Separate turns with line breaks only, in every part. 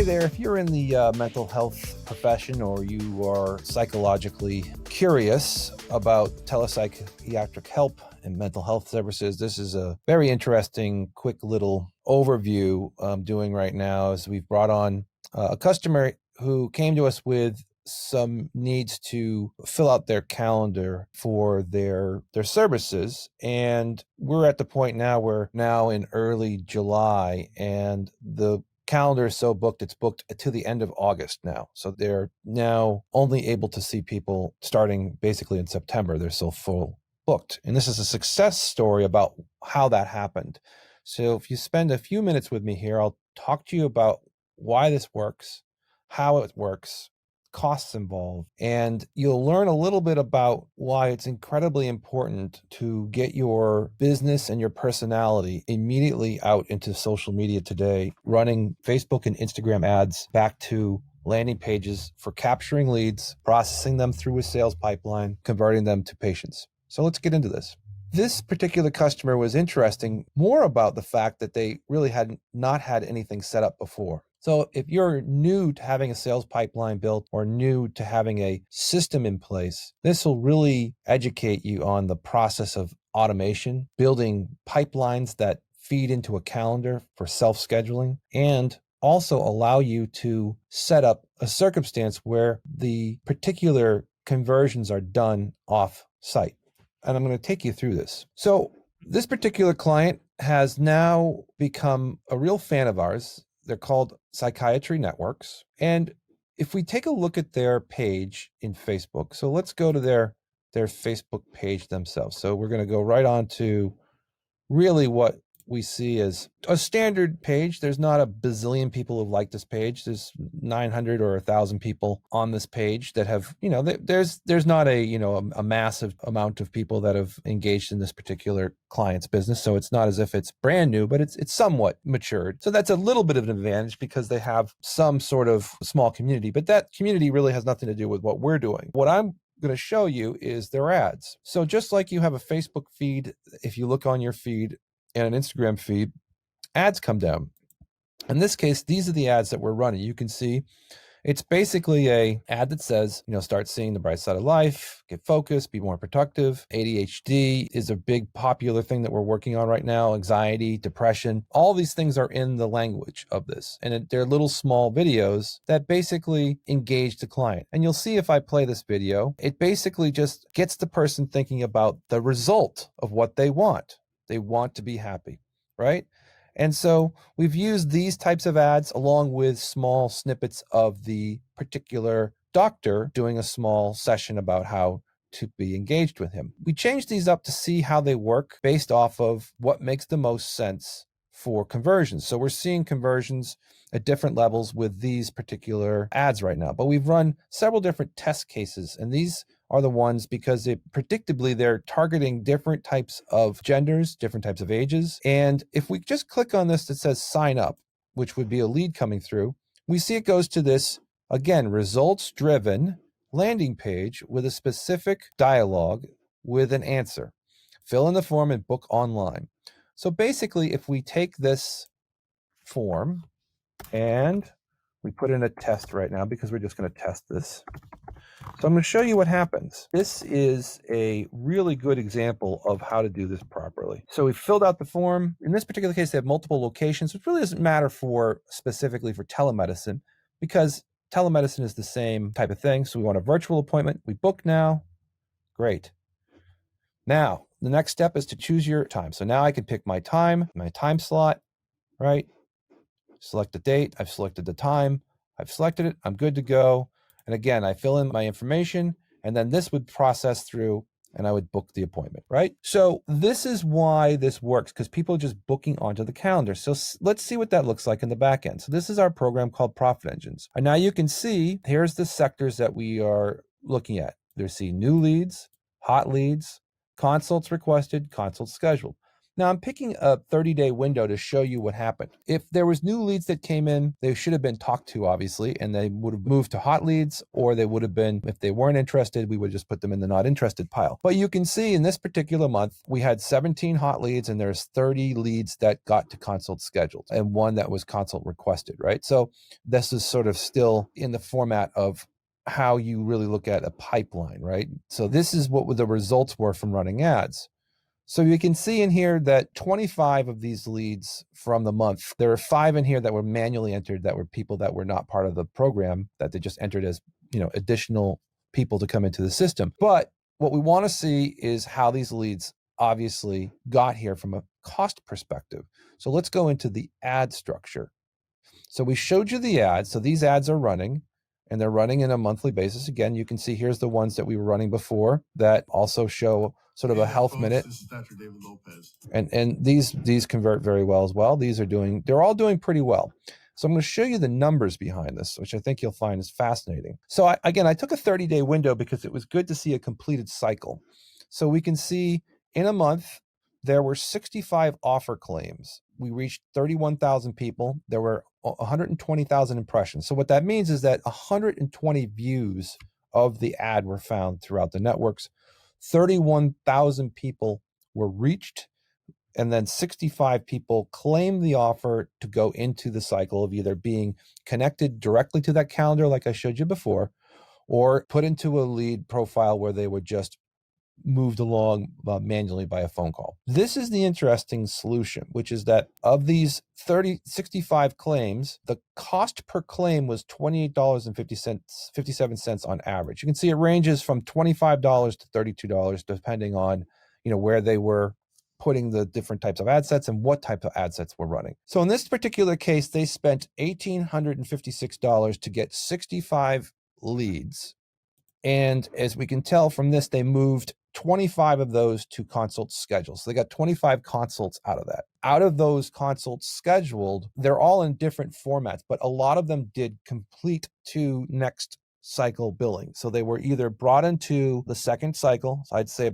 Hey there, if you're in the mental health profession or you are psychologically curious about telepsychiatric help and mental health services, this is a very interesting, quick little overview I'm doing right now as we've brought on a customer who came to us with some needs to fill out their calendar for their services. And we're at the point now, we're now in early July, and the calendar is so booked, it's booked to the end of August now. So they're now only able to see people starting basically in September. They're so full booked. And this is a success story about how that happened. So if you spend a few minutes with me here, I'll talk to you about why this works, how it works, costs involved, and you'll learn a little bit about why it's incredibly important to get your business and your personality immediately out into social media today, running Facebook and Instagram ads back to landing pages for capturing leads, processing them through a sales pipeline, converting them to patients. So let's get into this. This particular customer was interesting more about the fact that they really had not had anything set up before. So if you're new to having a sales pipeline built or new to having a system in place, this will really educate you on the process of automation, building pipelines that feed into a calendar for self-scheduling, and also allow you to set up a circumstance where the particular conversions are done off-site. And I'm going to take you through this. So this particular client has now become a real fan of ours. They're called Psychiatry Networks. And if we take a look at their page in Facebook, so let's go to their Facebook page themselves. So we're going to go right on to really what we see as a standard page. There's not a bazillion people who like this page. There's 900 or 1,000 people on this page that have, there's not a massive amount of people that have engaged in this particular client's business. So it's not as if it's brand new, but it's somewhat matured. So that's a little bit of an advantage because they have some sort of small community, but that community really has nothing to do with what we're doing. What I'm going to show you is their ads. So just like you have a Facebook feed, if you look on your feed, and an Instagram feed, ads come down. In this case, these are the ads that we're running. You can see it's basically a ad that says, start seeing the bright side of life, get focused, be more productive. ADHD is a big popular thing that we're working on right now. Anxiety, depression, all these things are in the language of this. And they're little small videos that basically engage the client. And you'll see if I play this video, it basically just gets the person thinking about the result of what they want. They want to be happy, right? And so we've used these types of ads along with small snippets of the particular doctor doing a small session about how to be engaged with him. We changed these up to see how they work based off of what makes the most sense for conversions. So we're seeing conversions at different levels with these particular ads right now. But we've run several different test cases, and these are the ones because predictably they're targeting different types of genders, different types of ages. And if we just click on this that says sign up, which would be a lead coming through, we see it goes to this, again, results-driven landing page with a specific dialogue with an answer. Fill in the form and book online. So basically, if we take this form and we put in a test right now because we're just going to test this. So I'm going to show you what happens. This is a really good example of how to do this properly. So we filled out the form. In this particular case, they have multiple locations, which really doesn't matter specifically for telemedicine because telemedicine is the same type of thing. So we want a virtual appointment. We book now. Great. Now, the next step is to choose your time. So now I can pick my time slot, right? Select the date. I've selected the time. I've selected it. I'm good to go. And again, I fill in my information, and then this would process through, and I would book the appointment, right? So this is why this works, because people are just booking onto the calendar. So let's see what that looks like in the back end. So this is our program called Profit Engines. And now you can see, here's the sectors that we are looking at. There's new leads, hot leads, consults requested, consults scheduled. Now I'm picking a 30-day window to show you what happened. If there was new leads that came in, they should have been talked to, obviously, and they would have moved to hot leads, or they would have been, if they weren't interested, we would just put them in the not interested pile. But you can see in this particular month, we had 17 hot leads and there's 30 leads that got to consult scheduled and one that was consult requested, right? So this is sort of still in the format of how you really look at a pipeline, right? So this is what the results were from running ads. So you can see in here that 25 of these leads from the month, there are 5 in here that were manually entered, that were people that were not part of the program, that they just entered as, additional people to come into the system. But what we want to see is how these leads obviously got here from a cost perspective. So let's go into the ad structure. So we showed you the ads. So these ads are running, and they're running in a monthly basis. Again, you can see here's the ones that we were running before that also show sort of a health minute.
This is Dr. David Lopez.
And these convert very well as well. They're all doing pretty well. So I'm going to show you the numbers behind this, which I think you'll find is fascinating. So I took a 30-day window because it was good to see a completed cycle. So we can see in a month, there were 65 offer claims. We reached 31,000 people. There were 120,000 impressions. So what that means is that 120 views of the ad were found throughout the networks. 31,000 people were reached, and then 65 people claimed the offer to go into the cycle of either being connected directly to that calendar, like I showed you before, or put into a lead profile where they were just moved along manually by a phone call. This is the interesting solution, which is that of these 65 claims, the cost per claim was $28.57 on average. You can see it ranges from $25 to $32, depending on, where they were putting the different types of ad sets and what type of ad sets were running. So in this particular case, they spent $1,856 to get 65 leads. And as we can tell from this, they moved 25 of those to consults scheduled. So they got 25 consults out of that. Out of those consults scheduled, they're all in different formats, but a lot of them did complete to next cycle billing. So they were either brought into the second cycle. So I'd say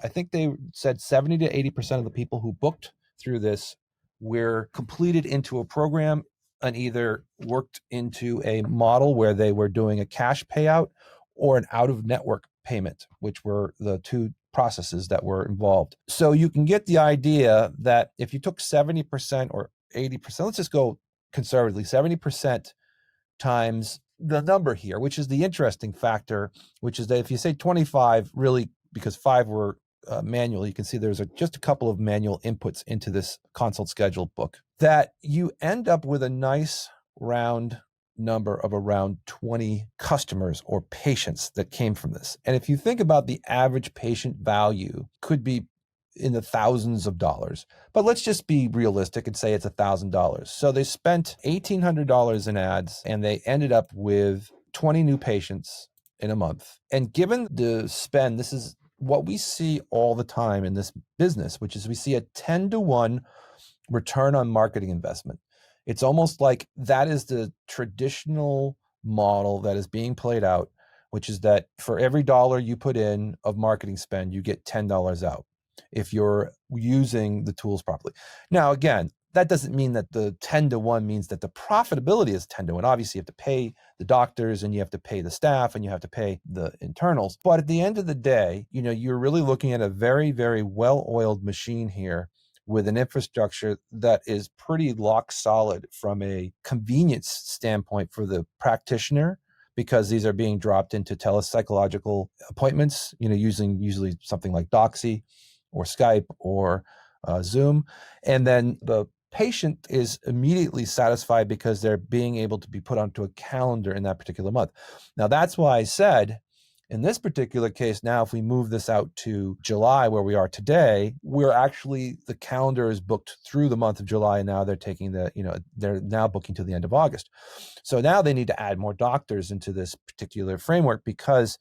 I think they said 70 to 80% of the people who booked through this were completed into a program and either worked into a model where they were doing a cash payout or an out-of-network payment, which were the two processes that were involved. So you can get the idea that if you took 70% or 80%, let's just go conservatively, 70% times the number here, which is the interesting factor, which is that if you say 25, really, because 5 were manual, you can see there's just a couple of manual inputs into this consult schedule book, that you end up with a nice round number of around 20 customers or patients that came from this. And if you think about the average patient value, could be in the thousands of dollars, but let's just be realistic and say it's $1,000. So they spent $1,800 in ads and they ended up with 20 new patients in a month. And given the spend, this is what we see all the time in this business, which is we see a 10-to-1 return on marketing investment. It's almost like that is the traditional model that is being played out, which is that for every dollar you put in of marketing spend, you get $10 out if you're using the tools properly. Now, again, that doesn't mean that the 10-to-1 means that the profitability is 10-to-1. Obviously, you have to pay the doctors and you have to pay the staff and you have to pay the internals. But at the end of the day, you're really looking at a very, very well-oiled machine here with an infrastructure that is pretty lock solid from a convenience standpoint for the practitioner, because these are being dropped into telepsychological appointments, using usually something like Doxy or Skype or Zoom. And then the patient is immediately satisfied because they're being able to be put onto a calendar in that particular month. Now, that's why I said, in this particular case, now if we move this out to July, where we are today, the calendar is booked through the month of July, and now they're taking they're now booking to the end of August. So now they need to add more doctors into this particular framework because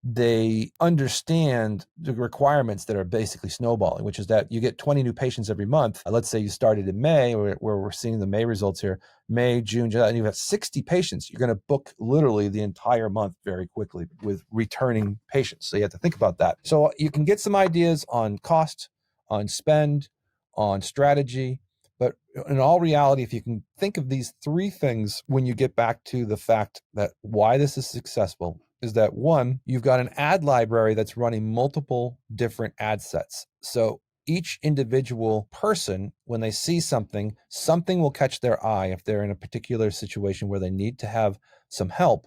they understand the requirements that are basically snowballing, which is that you get 20 new patients every month. Let's say you started in May, where we're seeing the May results here, May, June, July, and you have 60 patients. You're going to book literally the entire month very quickly with returning patients. So you have to think about that. So you can get some ideas on cost, on spend, on strategy. But in all reality, if you can think of these three things when you get back to the fact that why this is successful is that one, you've got an ad library that's running multiple different ad sets. So each individual person, when they see something, something will catch their eye if they're in a particular situation where they need to have some help.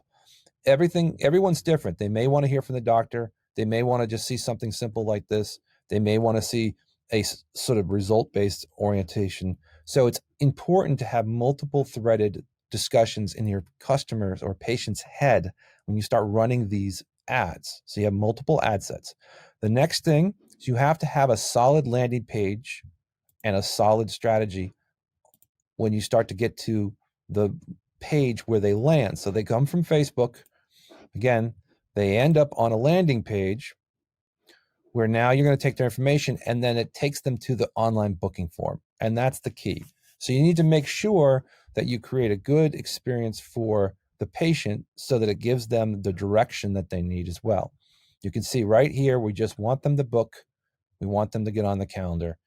Everyone's different. They may want to hear from the doctor. They may want to just see something simple like this. They may want to see a sort of result-based orientation. So it's important to have multiple threaded discussions in your customers or patient's head when you start running these ads. So you have multiple ad sets. The next thing is you have to have a solid landing page and a solid strategy when you start to get to the page where they land. So they come from Facebook. Again, they end up on a landing page where now you're going to take their information and then it takes them to the online booking form. And that's the key. So you need to make sure that you create a good experience for the patient so that it gives them the direction that they need as well. You can see right here, we just want them to book. We want them to get on the calendar.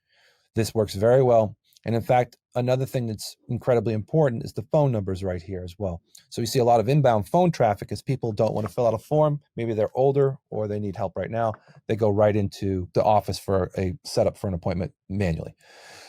This works very well. And in fact, another thing that's incredibly important is the phone numbers right here as well. So we see a lot of inbound phone traffic as people don't want to fill out a form. Maybe they're older or they need help right now. They go right into the office for a setup for an appointment manually.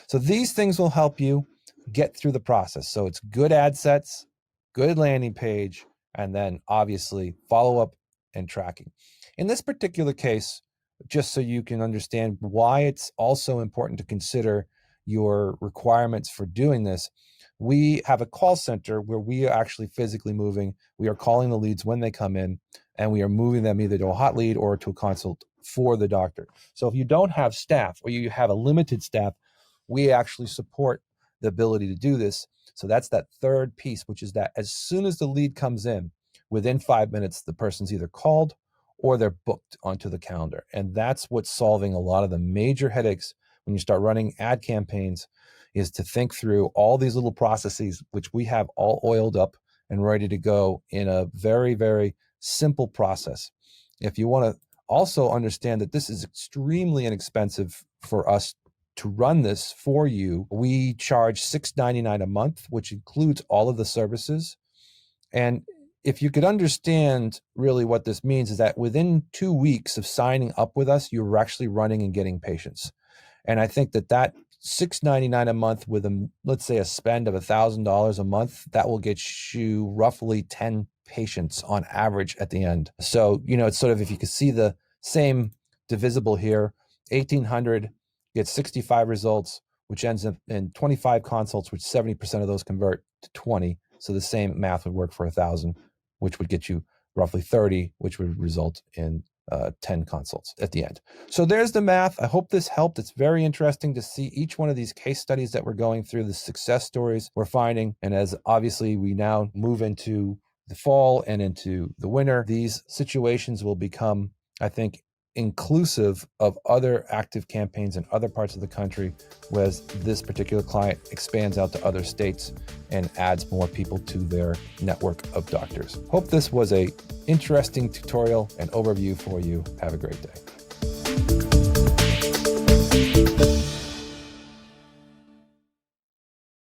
So these things will help you get through the process. So it's good ad sets, good landing page, and then obviously follow up and tracking. In this particular case, just so you can understand why it's also important to consider your requirements for doing this, we have a call center where we are actually physically moving. We are calling the leads when they come in, and we are moving them either to a hot lead or to a consult for the doctor. So if you don't have staff or you have a limited staff, we actually support the ability to do this. So that's that third piece, which is that as soon as the lead comes in, within 5 minutes, the person's either called or they're booked onto the calendar. And that's what's solving a lot of the major headaches when you start running ad campaigns, is to think through all these little processes, which we have all oiled up and ready to go in a very, very simple process. If you want to also understand that this is extremely inexpensive for us to run this for you, we charge $6.99 a month, which includes all of the services. And if you could understand really what this means is that within 2 weeks of signing up with us, you're actually running and getting patients. And I think that $6.99 a month with let's say a spend of $1,000 a month, that will get you roughly 10 patients on average at the end. So, it's sort of, if you could see the same divisible here, 1,800 gets 65 results, which ends up in 25 consults, which 70% of those convert to 20. So the same math would work for 1,000, which would get you roughly 30, which would result in 10 consults at the end. So there's the math. I hope this helped. It's very interesting to see each one of these case studies that we're going through, the success stories we're finding. And as obviously we now move into the fall and into the winter, these situations will become, I think, inclusive of other active campaigns in other parts of the country, whereas this particular client expands out to other states and adds more people to their network of doctors. Hope this was an interesting tutorial and overview for you. Have a great day.